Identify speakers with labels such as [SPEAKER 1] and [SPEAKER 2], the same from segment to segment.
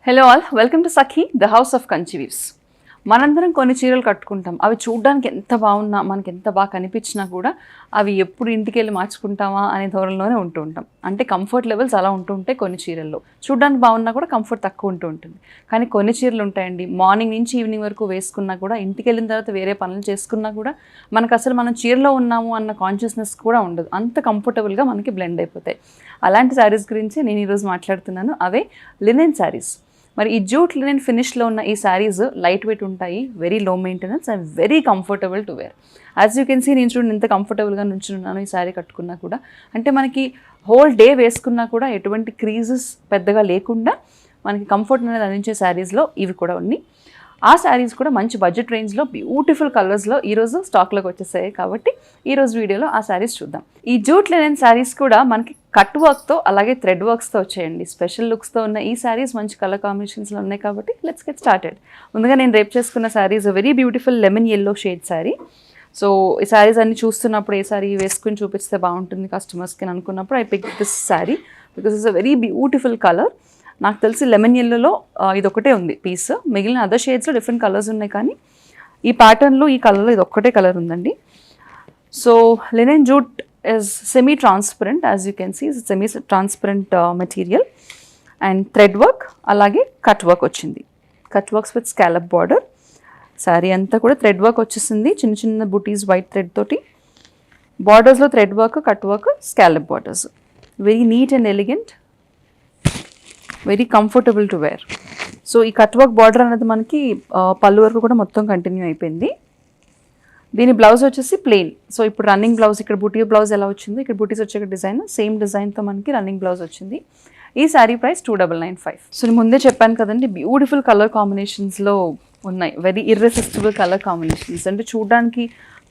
[SPEAKER 1] Hello all, welcome to Sakhi the house of Kanchi weaves. మనందరం కొన్ని చీరలు కట్టుకుంటాం. అవి చూడడానికి ఎంత బాగున్నా, మనకి ఎంత బాగా కనిపించినా కూడా అవి ఎప్పుడు ఇంటికి వెళ్ళి మార్చుకుంటామా అనే ధోరణిలోనే ఉంటూ ఉంటాం. అంటే కంఫర్ట్ లెవెల్స్ అలా ఉంటూ ఉంటాయి. కొన్ని చీరల్లో చూడడానికి బాగున్నా కూడా కంఫర్ట్ తక్కువ ఉంటూ ఉంటుంది. కానీ కొన్ని చీరలు ఉంటాయండి, మార్నింగ్ నుంచి ఈవినింగ్ వరకు వేసుకున్నా కూడా, ఇంటికి వెళ్ళిన తర్వాత వేరే పనులు చేసుకున్నా కూడా మనకు అసలు మనం చీరలో ఉన్నాము అన్న కాన్షియస్నెస్ కూడా ఉండదు. అంత కంఫర్టబుల్గా మనకి బ్లెండ్ అయిపోతాయి. అలాంటి శారీస్ గురించి నేను ఈరోజు మాట్లాడుతున్నాను. అవే లినెన్ శారీస్. మరి ఈ జూట్ లినెన్ ఫినిష్లో ఉన్న ఈ శారీస్ లైట్ వెయిట్ ఉంటాయి, very low maintenance and very comfortable to wear. As you can see, నేను చూడండి ఎంత కంఫర్టబుల్గా నుంచున్నాను ఈ శారీ కట్టుకున్నా కూడా. అంటే మనకి హోల్ డే వేసుకున్నా కూడా ఎటువంటి క్రీజెస్ పెద్దగా లేకుండా మనకి కంఫర్ట్ అనేది అందించే శారీస్లో ఇవి కూడా ఉన్నాయి. ఆ శారీస్ కూడా మంచి బడ్జెట్ రేంజ్లో బ్యూటిఫుల్ కలర్స్లో ఈరోజు స్టాక్లోకి వచ్చేసాయి. కాబట్టి ఈరోజు వీడియోలో ఆ శారీస్ చూద్దాం. ఈ జూట్ లినెన్ శారీస్ కూడా మనకి కట్ వర్క్తో అలాగే థ్రెడ్ వర్క్స్తో వచ్చాయండి. స్పెషల్ లుక్స్తో ఉన్న ఈ శారీస్ మంచి కలర్ కాంబినేషన్స్లో ఉన్నాయి. కాబట్టి లెట్స్ గెట్ స్టార్టెడ్. ముందుగా నేను రేప్ చేసుకున్న saris very beautiful lemon yellow shade sari. So ఈ శారీస్ అన్ని చూస్తున్నప్పుడు ఏ శారీ వేసుకుని చూపిస్తే బాగుంటుంది కస్టమర్స్కి అని అనుకున్నప్పుడు I pick this sari because it's a very beautiful colour. నాకు తెలిసి లెమన్ ఎల్లోలో ఇది ఒకటే ఉంది పీస్, మిగిలిన అదర్ షేడ్స్లో డిఫరెంట్ కలర్స్ ఉన్నాయి, కానీ ఈ ప్యాటర్న్లో ఈ కలర్లో ఇది ఒక్కటే కలర్ ఉందండి. So linen jute is semi-transparent, as you can see, it's semi-transparent material and thread work అలాగే కట్ వర్క్ వచ్చింది. Cut works with scallop border. Sari అంతా కూడా థ్రెడ్ వర్క్ వచ్చేసింది, చిన్న చిన్న బుటీస్ వైట్ థ్రెడ్ తోటి. బార్డర్స్లో thread work, cut work, scallop borders. Very neat and elegant, very comfortable to wear. So ఈ కట్ వర్క్ బార్డర్ అనేది మనకి పళ్ళు వరకు కూడా మొత్తం కంటిన్యూ అయిపోయింది. దీని బ్లౌజ్ వచ్చేసి ప్లెయిన్. సో ఇప్పుడు రన్నింగ్ బ్లౌజ్, ఇక్కడ బుటీ బ్లౌజ్ ఎలా వచ్చిందో ఇక్కడ బుటీస్ వచ్చే డిజైన్, సేమ్ డిజైన్తో మనకి రన్నింగ్ బ్లౌజ్ వచ్చింది. ఈ శారీ ప్రైస్ 2995. సో నేను ముందే చెప్పాను కదండి, బ్యూటిఫుల్ కలర్ కాంబినేషన్స్లో ఉన్నాయి, వెరీ ఇర్రెసిస్టిబుల్ కలర్ కాంబినేషన్స్. అంటే చూడడానికి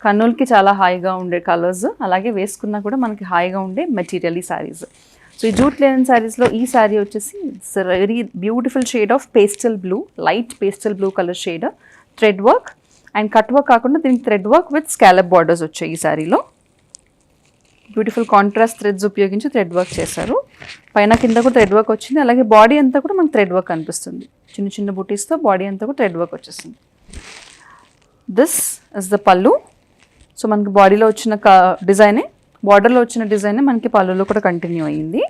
[SPEAKER 1] కన్నులకి చాలా హాయిగా ఉండే కలర్స్, అలాగే వేసుకున్నా కూడా మనకి హాయిగా ఉండే మెటీరియల్ ఈ శారీస్. సో ఈ జూట్ లినెన్ శారీస్లో ఈ శారీ వచ్చేసి very beautiful shade of pastel blue, light pastel blue colour shade, thread work and cut work కాకుండా దీనికి thread work with scallop borders వచ్చాయి. ఈ శారీలో బ్యూటిఫుల్ కాంట్రాస్ట్ థ్రెడ్స్ ఉపయోగించి థ్రెడ్ వర్క్ చేశారు. పైన కింద కూడా థ్రెడ్ వర్క్ వచ్చింది, అలాగే బాడీ అంతా కూడా మనకు థ్రెడ్ వర్క్ కనిపిస్తుంది. చిన్న చిన్న బుటీస్తో బాడీ అంతా కూడా థ్రెడ్ వర్క్ వచ్చేస్తుంది. దిస్ ఇస్ ద పళ్ళు. సో మనకి బాడీలో వచ్చిన డిజైనే, బార్డర్లో వచ్చిన డిజైనే మనకి పళ్ళులో కూడా కంటిన్యూ అయ్యింది.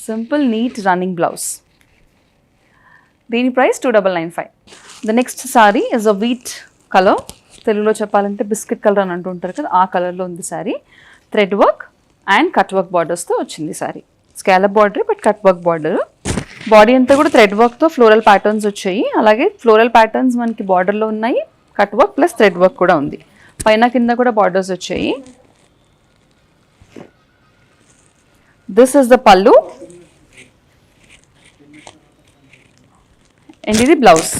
[SPEAKER 1] Simple neat running blouse. దీని price 2995. The next sari is a wheat colour. తెలుగులో చెప్పాలంటే బిస్కెట్ కలర్ అని అంటుంటారు కదా, ఆ కలర్లో ఉంది sari. Thread work and cut work బార్డర్స్తో వచ్చింది sari. Scallop border but cut work border. Body అంతా కూడా థ్రెడ్ వర్క్తో ఫ్లోరల్ ప్యాటర్న్స్ వచ్చాయి, అలాగే ఫ్లోరల్ ప్యాటర్న్స్ మనకి బార్డర్లో ఉన్నాయి, cut work plus thread work కూడా ఉంది. పైన కింద కూడా బార్డర్స్ వచ్చాయి. This is the pallu and ఇది బ్లౌజ్.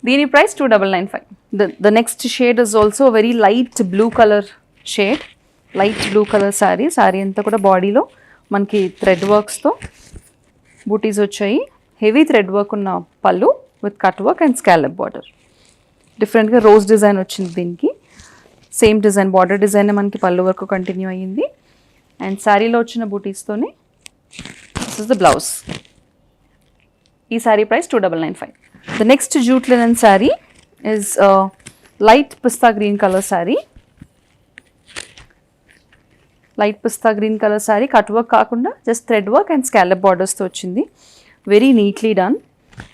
[SPEAKER 1] దీని price 2995. The next shade is also a very light blue color shade, light blue color saree. Saree అంతా కూడా బాడీలో మనకి థ్రెడ్ వర్క్స్తో బూటీస్ వచ్చాయి. హెవీ థ్రెడ్ వర్క్ ఉన్న పళ్ళు with cut work and scallop border. డిఫరెంట్గా రోజ్ డిజైన్ వచ్చింది దీనికి. సేమ్ డిజైన్, బార్డర్ డిజైన్ మనకి పళ్ళు వరకు కంటిన్యూ అయ్యింది. అండ్ శారీలో వచ్చిన బూటీస్తోనే దిస్ ఇస్ ద బ్లౌజ్. ఈ sari price 2995. The next jute linen saree is a light pista green color saree. Light pista green color saree, cut work కాకుండా just thread work and scallop borders తో వచ్చింది. Very neatly done.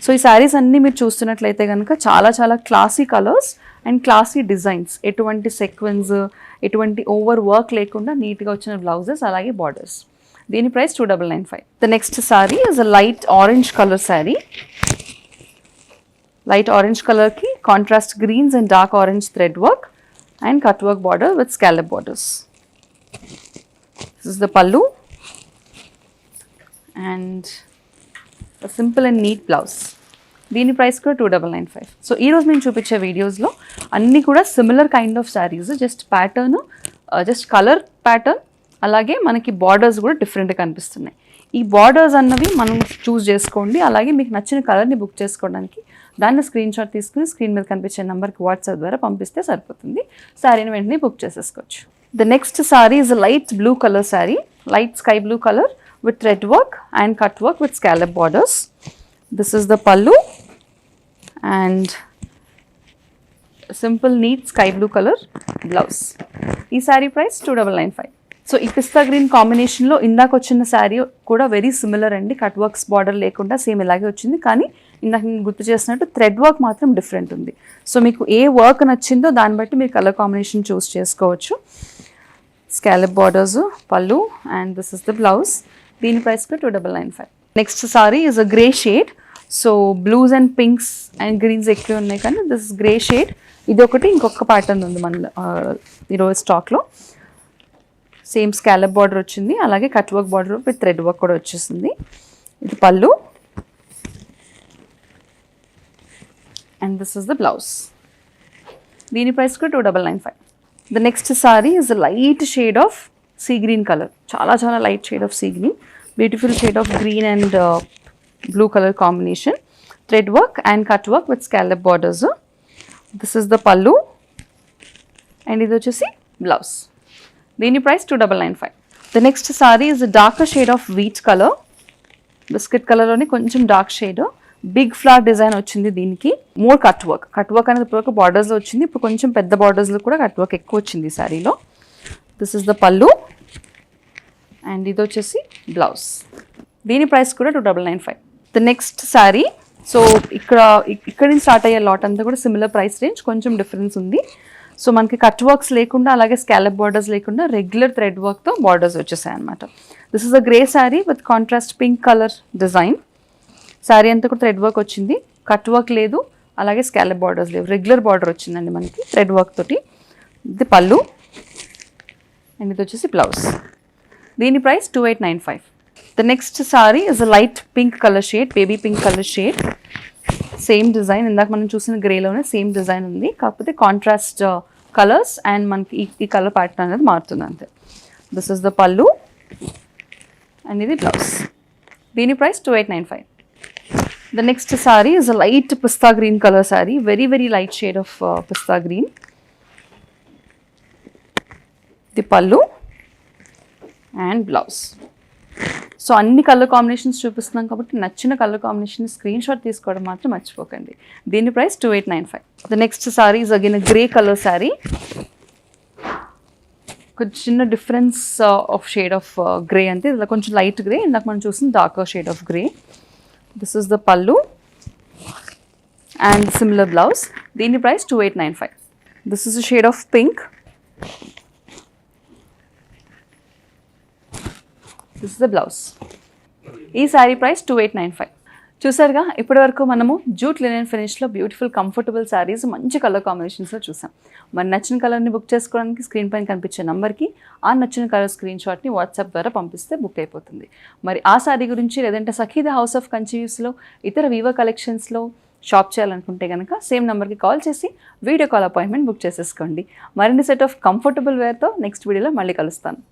[SPEAKER 1] So ఈ సారీస్ అన్నీ మీరు చూస్తున్నట్లయితే కనుక చాలా చాలా classy colours and classy designs. ఎటువంటి సెక్వెన్స్, ఎటువంటి ఓవర్ వర్క్ లేకుండా నీట్గా వచ్చిన బ్లౌజెస్, అలాగే బార్డర్స్. దీని price 2995. The next saree is a light orange color saree. Light orange కలర్కి contrast greens and dark orange thread work and cut work border with scallop borders. This is the pallu and simple and neat blouse. దీని price కూడా 2995. So ఈరోజు నేను చూపించే వీడియోస్లో అన్నీ కూడా similar kind of saris, just pattern, just colour pattern, అలాగే మనకి బార్డర్స్ కూడా డిఫరెంట్గా కనిపిస్తున్నాయి. ఈ బార్డర్స్ అన్నవి మనం చూస్ చేసుకోండి, అలాగే మీకు నచ్చిన కలర్ని బుక్ చేసుకోవడానికి దాన్ని స్క్రీన్ షాట్ తీసుకుని స్క్రీన్ మీద కనిపించే నెంబర్కి వాట్సాప్ ద్వారా పంపిస్తే సరిపోతుంది. శారీని వెంటనే బుక్ చేసేసుకోవచ్చు. The next sari is light blue colour sari, light sky blue colour with thread work and cut work with scallop borders. This is the pallu and simple neat sky blue colour blouse. ఈ sari price 2995. So ఈ పిస్తా green కాంబినేషన్లో ఇందాక వచ్చిన శారీ కూడా very similar అండి. Cut works border లేకుండా same ఇలాగే వచ్చింది, కానీ ఇందాక నేను గుర్తు చేసినట్టు థ్రెడ్ వర్క్ మాత్రం డిఫరెంట్ ఉంది. సో మీకు ఏ వర్క్ నచ్చిందో దాన్ని బట్టి మీరు కలర్ కాంబినేషన్ చూస్ చేసుకోవచ్చు. స్కాలప్ బార్డర్స్, పళ్ళు and this is the blouse. దీని ప్రైస్ కూడా 2995. Next sari is a grey shade. So blues and pinks and greens ఎక్కువ ఉన్నాయి, కానీ దిస్ ఇస్ గ్రే షేడ్. ఇది ఒకటి, ఇంకొక ప్యాటర్న్ ఉంది మన ఈరోజు స్టాక్లో. సేమ్ స్కాలప్ బార్డర్ వచ్చింది, అలాగే cut work border with thread work కూడా వచ్చేసింది. ఇది పళ్ళు and this is the blouse. దీని ప్రైస్ కూడా 2995. The next sari is light shade of sea green colour. చాలా చాలా light shade of sea green. Beautiful shade of green and blue colour combination. Thread work and cut work with scallop borders. This is the pallu and ఇది వచ్చేసి blouse. దీని price 2995. The next sari is darker shade of wheat colour. Biscuit కలర్లోనే కొంచెం dark shade. Big flower design వచ్చింది దీనికి. More cut work. Cut work అనేది ఇప్పుడు బార్డర్స్లో వచ్చింది, ఇప్పుడు కొంచెం పెద్ద బార్డర్స్లో కూడా కట్ వర్క్ ఎక్కువ వచ్చింది ఈ శారీలో. This is the pallu and ఇది వచ్చేసి బ్లౌజ్. దీని ప్రైస్ కూడా 2995. ద నెక్స్ట్ శారీ, సో ఇక్కడ నుంచి స్టార్ట్ అయ్యే లాట్ అంతా కూడా సిమిలర్ ప్రైస్ రేంజ్, కొంచెం డిఫరెన్స్ ఉంది. సో మనకి కట్ వర్క్స్ లేకుండా, అలాగే స్కాలప్ బార్డర్స్ లేకుండా రెగ్యులర్ థ్రెడ్ వర్క్తో బార్డర్స్ వచ్చేసాయి అనమాట. This is a grey sari with contrast pink colour design. Sari అంతా కూడా థ్రెడ్ వర్క్ వచ్చింది, కట్ వర్క్ లేదు, అలాగే స్కాలప్ బార్డర్స్ లేవు. రెగ్యులర్ బార్డర్ వచ్చిందండి మనకి థ్రెడ్ వర్క్ తోటి. ఇది పళ్ళు అండ్ ఇది వచ్చేసి బ్లౌజ్. దీని price 2895. The next sari is a light pink colour shade, baby pink colour shade. Same design, ఇందాక మనం చూసిన గ్రేలోనే సేమ్ డిజైన్ ఉంది, కాకపోతే కాంట్రాస్ట్ కలర్స్ అండ్ మనకి ఈ కలర్ ప్యాటర్న్ అనేది మారుతుంది అంతే. This is the pallu and ఇది బ్లౌజ్. దీని price 2895. The next sari is a light pista green colour sorry, very very light shade of pista green. The పళ్ళు అండ్ బ్లౌజ్. సో అన్ని colour combinations చూపిస్తున్నాం కాబట్టి నచ్చిన కలర్ కాంబినేషన్ స్క్రీన్ షాట్ తీసుకోవడం మాత్రం మర్చిపోకండి. దీని price 2895. The next sari is again grey colour sari. కొంచెం చిన్న difference of shade of grey అంతే, ఇలా కొంచెం లైట్ గ్రే, ఇందాక మనం చూసిన darker shade of grey. This is the pallu and similar blouse. దీని price 2895. This is a shade of pink. This is the blouse. ఈ శారీ ప్రైస్ 2895. చూసారుగా, ఇప్పటి వరకు మనము జూట్ లినెన్ ఫినిష్లో బ్యూటిఫుల్ కంఫర్టబుల్ శారీస్ మంచి కలర్ కాంబినేషన్స్లో చూసాం. మరి నచ్చిన కలర్ని బుక్ చేసుకోవడానికి స్క్రీన్ పైన కనిపించే నెంబర్కి ఆ నచ్చిన కలర్ స్క్రీన్ షాట్ని వాట్సాప్ ద్వారా పంపిస్తే బుక్ అయిపోతుంది. మరి ఆ శారీ గురించి లేదంటే సఖీ ద హౌస్ ఆఫ్ కంచీవ్స్లో ఇతర వీవర్ కలెక్షన్స్లో షాప్ చేయాలనుకుంటే కనుక సేమ్ నెంబర్కి కాల్ చేసి వీడియో కాల్ అపాయింట్మెంట్ బుక్ చేసేసుకోండి. మరిన్ని సెట్ ఆఫ్ కంఫర్టబుల్ వేర్తో నెక్స్ట్ వీడియోలో మళ్ళీ కలుస్తాను.